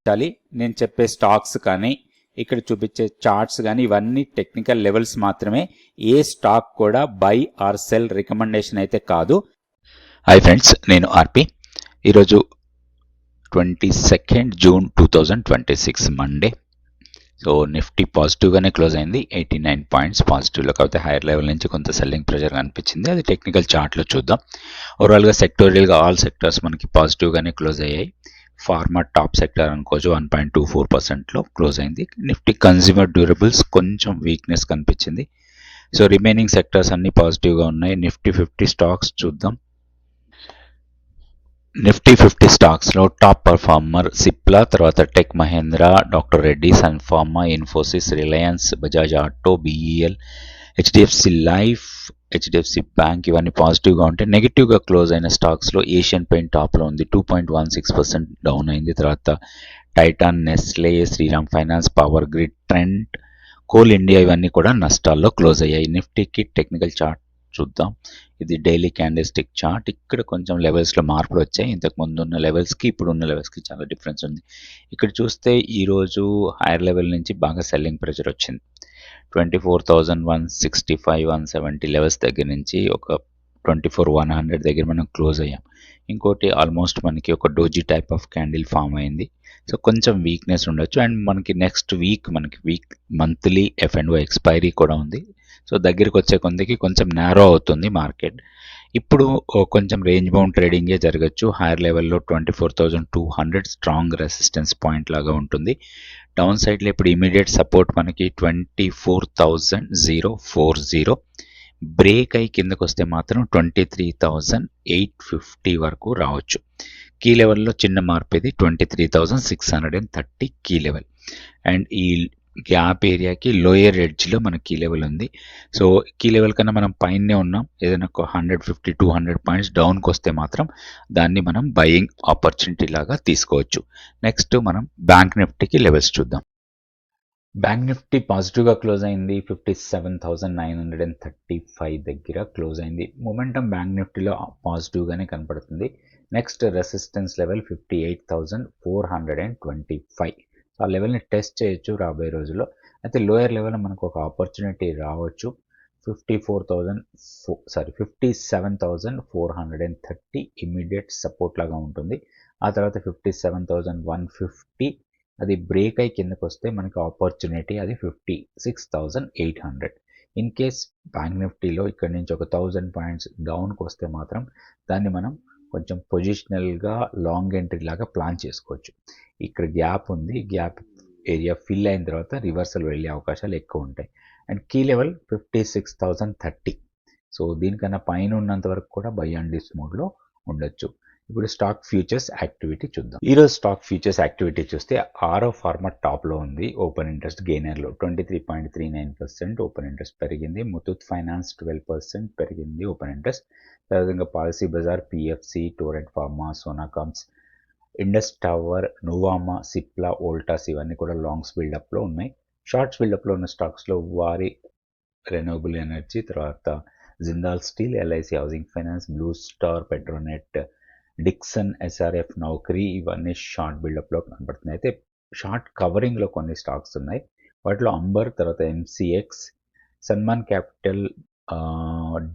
నేను చెప్పే స్టాక్స్ కానీ ఇక్కడ చూపించే చార్ట్స్ కానీ ఇవన్నీ టెక్నికల్ లెవెల్స్ మాత్రమే. ఏ స్టాక్ కూడా బై ఆర్ సెల్ రికమెండేషన్ అయితే కాదు. హాయ్ ఫ్రెండ్స్, నేను ఆర్పి. ఈరోజు 22 జూన్ 2026 మండే. సో నిఫ్టీ పాజిటివ్గానే క్లోజ్ అయింది, 89 పాయింట్స్ పాజిటివ్లో. కాకపోతే హైయర్ లెవెల్ నుంచి కొంత సెల్లింగ్ ప్రెషర్ కనిపించింది. అది టెక్నికల్ చార్ట్లో చూద్దాం. ఓవరాల్గా సెక్టోరియల్గా ఆల్ సెక్టర్స్ మనకి పాజిటివ్గానే క్లోజ్ అయ్యాయి. ఫార్మా టాప్ సెక్టర్ అనుకోవచ్చు, 1.24%లో క్లోజ్ అయింది. నిఫ్టీ కన్జ్యూమర్ డ్యూరబుల్స్ కొంచెం వీక్నెస్ కనిపించింది. సో రిమైనింగ్ సెక్టర్స్ అన్ని పాజిటివ్గా ఉన్నాయి. నిఫ్టీ 50 స్టాక్స్ చూద్దాం. నిఫ్టీ 50 స్టాక్స్లో టాప్ పర్ఫార్మర్ సిప్లా, తర్వాత టెక్ మహేంద్ర, డాక్టర్ రెడ్డి, సన్ ఫార్మా, ఇన్ఫోసిస్, రిలయన్స్, బజాజ్ ఆటో, బిఈఎల్, హెచ్డిఎఫ్సి లైఫ్, హెచ్డిఎఫ్సి బ్యాంక్ ఇవన్నీ పాజిటివ్గా ఉంటాయి. నెగిటివ్గా క్లోజ్ అయిన స్టాక్స్లో ఏషియన్ పెయింట్ టాప్లో ఉంది, 2.16% డౌన్ అయింది. తర్వాత టైటాన్, నెస్లే, శ్రీరామ్ ఫైనాన్స్, పవర్ గ్రిడ్, ట్రెంట్, కోల్ ఇండియా ఇవన్నీ కూడా నష్టాల్లో క్లోజ్ అయ్యాయి. నిఫ్టీకి టెక్నికల్ చార్ట్ చూద్దాం. ఇది డైలీ క్యాండిల్స్టిక్ చార్ట్. ఇక్కడ కొంచెం లెవెల్స్లో మార్పులు వచ్చాయి. ఇంతకు ముందు ఉన్న లెవెల్స్కి ఇప్పుడు ఉన్న లెవెల్స్కి చాలా డిఫరెన్స్ ఉంది. ఇక్కడ చూస్తే ఈరోజు హైయర్ లెవెల్ నుంచి బాగా సెల్లింగ్ ప్రెషర్ వచ్చింది. 24,165, 170 లెవెల్స్ దగ్గర నుంచి ఒక 24,100 దగ్గర మనం క్లోజ్ అయ్యాం. ఇంకోటి ఆల్మోస్ట్ మనకి ఒక doji type of candle form అయింది. సో కొంచెం వీక్నెస్ ఉండొచ్చు. అండ్ మనకి next week monthly F&O expiry కూడా ఉంది. సో దగ్గరికి వచ్చే కొందికి కొంచెం నేరో అవుతుంది మార్కెట్. ఇప్పుడు కొంచెం రేంజ్ బౌండ్ ట్రేడింగే జరగచ్చు. హైయర్ లెవెల్లో 24,200 స్ట్రాంగ్ రెసిస్టెన్స్ పాయింట్ లాగా ఉంటుంది. డౌన్ సైడ్లో ఇప్పుడు ఇమీడియట్ సపోర్ట్ మనకి 24,040. బ్రేక్ అయి కిందకు వస్తే మాత్రం 23,850 వరకు రావచ్చు. కీ లెవెల్లో చిన్న మార్పు ఇది, 23,630 కీ లెవెల్. అండ్ ఈ గ్యాప్ ఏరియాకి లోయర్ ఎడ్జ్లో మన కీ లెవెల్ ఉంది. సో కీ లెవెల్ కన్నా మనం పైనే ఉన్నాం. ఏదైనా ఒక 150-200 పాయింట్స్ డౌన్కి వస్తే మాత్రం దాన్ని మనం బయింగ్ ఆపర్చునిటీ లాగా తీసుకోవచ్చు. నెక్స్ట్ మనం బ్యాంక్ నిఫ్టీకి లెవెల్స్ చూద్దాం. బ్యాంక్ నిఫ్టీ పాజిటివ్గా క్లోజ్ అయింది, 57,935 దగ్గర క్లోజ్ అయింది. మొమెంటం బ్యాంక్ నిఫ్టీలో పాజిటివ్గానే కనపడుతుంది. Next resistance level 58,425. ఆ లెవెల్ని టెస్ట్ చేయొచ్చు రాబోయే రోజుల్లో. అయితే లోయర్ లెవెల్ మనకు ఒక ఆపర్చునిటీ రావచ్చు. 57,430 ఇమీడియట్ సపోర్ట్ లాగా ఉంటుంది. ఆ తర్వాత 57,150 అది బ్రేక్ అయి కిందకు వస్తే మనకి ఆపర్చునిటీ అది 56,800. ఇన్ కేస్ బ్యాంక్ నిఫ్టీలో ఇక్కడ నుంచి ఒక 1000 పాయింట్స్ డౌన్కి వస్తే మాత్రం దాన్ని మనం కొంచెం పొజిషనల్గా లాంగ్ ఎంట్రీ లాగా ప్లాన్ చేసుకోవచ్చు. ఇక్కడ గ్యాప్ ఉంది, గ్యాప్ ఏరియా ఫిల్ అయిన తర్వాత రివర్సల్ వెళ్ళే అవకాశాలు ఎక్కువ ఉంటాయి. And key level 56,030. సో దీనికన్నా పైన ఉన్నంత వరకు కూడా బై అండ్ డిస్ మోడ్లో ఉండొచ్చు. ఇప్పుడు స్టాక్ ఫ్యూచర్స్ యాక్టివిటీ చూద్దాం. ఈరోజు స్టాక్ ఫ్యూచర్స్ యాక్టివిటీ చూస్తే ఆరో ఫార్మా టాప్లో ఉంది. ఓపెన్ ఇంట్రెస్ట్ గెయినర్లో 23.39% ఓపెన్ ఇంట్రెస్ట్ పెరిగింది. ముతూట్ ఫైనాన్స్ 12% పెరిగింది ఓపెన్ ఇంట్రెస్ట్. అదేవిధంగా Policybazaar, PFC, Torrent pharma, సోనాకామ్స్, ఇండస్ టవర్, నోవామా, సిప్లా, వోల్టాస్ ఇవన్నీ కూడా లాంగ్స్ బిల్డప్లో ఉన్నాయి. షార్ట్స్ బిల్డప్లో ఉన్న స్టాక్స్లో వారి రెన్యూవబుల్ ఎనర్జీ, తర్వాత Jindal steel, LIC housing finance, blue star, Petronet, Dixon, SRF, Naukri ఇవన్నీ షార్ట్ బిల్డప్లో కనబడుతున్నాయి. అయితే షార్ట్ కవరింగ్లో కొన్ని స్టాక్స్ ఉన్నాయి. వాటిలో అంబర్, తర్వాత MCX, Samman capital,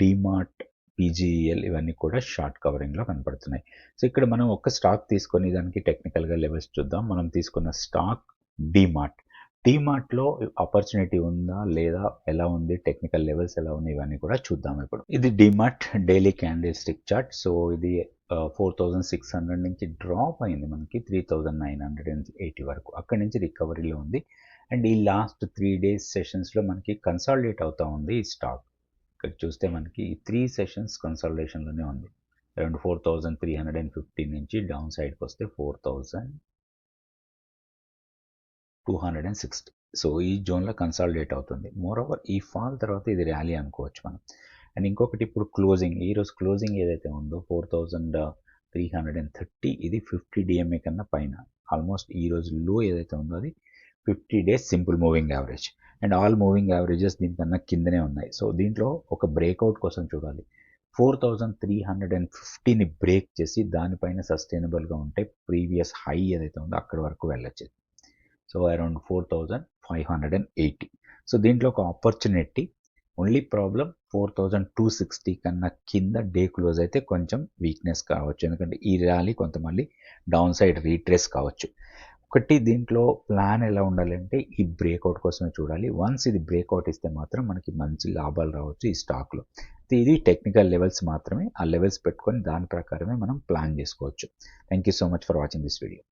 DMart, PGL ఇవన్నీ కూడా షార్ట్ కవరింగ్లో కనపడుతున్నాయి. సో ఇక్కడ మనం ఒక స్టాక్ తీసుకొని దానికి టెక్నికల్గా లెవెల్స్ చూద్దాం. మనం తీసుకున్న స్టాక్ డిమార్ట్లో ఆపర్చునిటీ ఉందా లేదా, ఎలా ఉంది, టెక్నికల్ లెవెల్స్ ఎలా ఉన్నాయి, ఇవన్నీ కూడా చూద్దాం. ఇప్పుడు ఇది DMart daily candle stick chart. So ఇది 4,600 నుంచి డ్రాప్ అయింది మనకి 3,980 వరకు. అక్కడి నుంచి రికవరీలో ఉంది. అండ్ ఈ లాస్ట్ 3 days సెషన్స్లో మనకి కన్సాలిడేట్ అవుతూ ఉంది ఈ స్టాక్. ఇక్కడ చూస్తే మనకి 3 సెషన్స్ కన్సాలిడేషన్లోనే ఉంది. అరౌండ్ 4,350 నుంచి డౌన్ సైడ్కి వస్తే 4,260. సో ఈ జోన్లో కన్సాలిడేట్ అవుతుంది. మోరోవర్ ఈ ఫాల్ తర్వాత ఇది ర్యాలీ అనుకోవచ్చు మనం. అండ్ ఇంకొకటి ఇప్పుడు క్లోజింగ్, ఈరోజు క్లోజింగ్ ఏదైతే ఉందో 4,330, ఇది 50 DMA కన్నా పైన. ఆల్మోస్ట్ ఈరోజు లో ఏదైతే ఉందో అది 50 days simple moving average. And all moving averages దీనికన్నా కిందనే ఉన్నాయి. సో దీంట్లో ఒక బ్రేక్అవుట్ కోసం చూడాలి. 4350ని బ్రేక్ చేసి దానిపైన సస్టైనబుల్గా ఉంటే ప్రీవియస్ హై ఏదైతే ఉందో అక్కడి వరకు వెళ్ళొచ్చు. So around 4580. సో దీంట్లో ఒక ఆపర్చునిటీ, ఓన్లీ ప్రాబ్లం 4260 కన్నా కింద డే క్లోజ్ అయితే కొంచెం వీక్నెస్ కావచ్చు, ఎందుకంటే ఈ ర్యాలీ కొంత మళ్ళీ డౌన్ సైడ్ రీట్రేస్ కావచ్చు. ఒకటి దీంట్లో ప్లాన్ ఎలా ఉండాలంటే ఈ బ్రేక్అవుట్ కోసమే చూడాలి. వన్స్ ఇది బ్రేక్అవుట్ ఇస్తే మాత్రం మనకి మంచి లాభాలు రావచ్చు ఈ స్టాక్లో. ఇది టెక్నికల్ లెవెల్స్ మాత్రమే, ఆ లెవెల్స్ పెట్టుకొని దాని ప్రకారమే మనం ప్లాన్ చేసుకోవచ్చు. Thank you so much for watching this video.